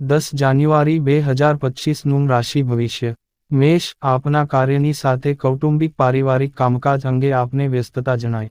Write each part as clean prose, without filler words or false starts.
10 જાન્યુઆરી 2025નું રાશિ ભવિષ્ય. મેષ, આપના કાર્યની સાથે કૌટુંબિક પારિવારિક કામકાજ અંગે આપને વ્યસ્તતા જણાય.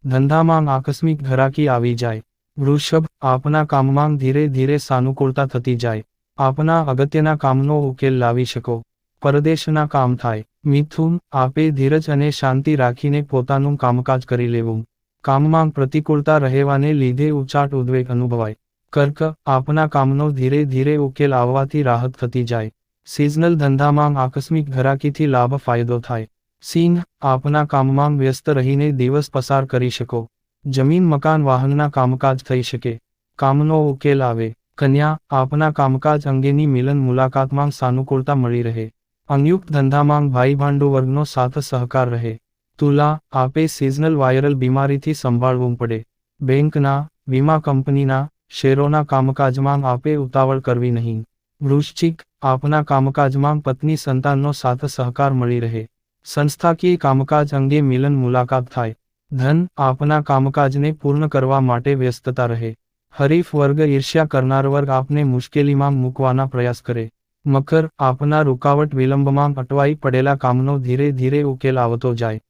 ધંધામાં આકસ્મિક ઘરાકી આવી જાય. વૃષભ, આપના કામમાં ધીરે ધીરે સાનુકૂળતા થતી જાય. આપના અગત્યના કામનો ઉકેલ લાવી શકો. પરદેશના કામ થાય. મિથુન, આપે ધીરજ અને શાંતિ રાખીને પોતાનું કામકાજ કરી લેવું. કામમાં પ્રતિકૂળતા રહેવાને લીધે ઉચાટ ઉદ્વેગ અનુભવાય. કર્ક, આપના કામનો ધીરે ધીરે ઉકેલ આવવાથી રાહત થતી જાય. સિઝનલ ધંધામાં આકસ્મિક ઘરાકીથી લાભ ફાયદો થાય. સિંહ, આપના કામમાં વ્યસ્ત રહીને દિવસ પસાર કરી શકો. જમીન મકાન વાહનના કામકાજ થઈ શકે. કામનો ઉકેલ આવે. કન્યા, આપના કામકાજ અંગેની મિલન મુલાકાતમાં સાનુકૂળતા મળી રહે. સંયુક્ત ધંધામાં ભાઈ ભાંડુ વર્ગનો સાથ સહકાર રહે. તુલા, આપે સિઝનલ વાયરલ બીમારીથી સંભાળવું પડે. બેંકના, વીમા કંપનીના, શેરોના કામકાજમાં આપે ઉતાવળ કરવી નહીં. વૃશ્ચિક, આપના કામકાજમાં પત્ની સંતાનનો સાથ સહકાર મળી રહે. સંસ્થાકીય કામકાજ અંગે મિલન મુલાકાત થાય. ધન, આપના કામકાજને પૂર્ણ કરવા માટે વ્યસ્તતા રહે. હરીફ વર્ગ ઈર્ષ્યા કરનાર વર્ગ આપને મુશ્કેલીમાં મૂકવાના પ્રયાસ કરે. મકર, આપના રૂકાવટ વિલંબમાં અટવાઈ પડેલા કામનો ધીરે ધીરે ઉકેલ આવતો જાય.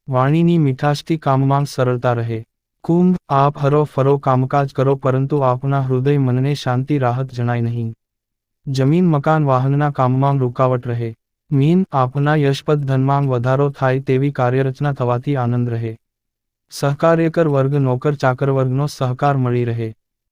વાણીની મીઠાશથી કામમાં સરળતા રહે. કુંભ, આપ હરો ફરો કામકાજ કરો પરંતુ આપના હૃદય મનને શાંતિ રાહત જણાય નહીં. જમીન મકાન વાહનના કામમાં રૂકાવટ રહે. મીન, આપના યશપદ ધનમાં વધારો થાય તેવી કાર્યરચના થવાથી આનંદ રહે. સહકાર્યકર વર્ગ નોકર ચાકર વર્ગનો સહકાર મળી રહે.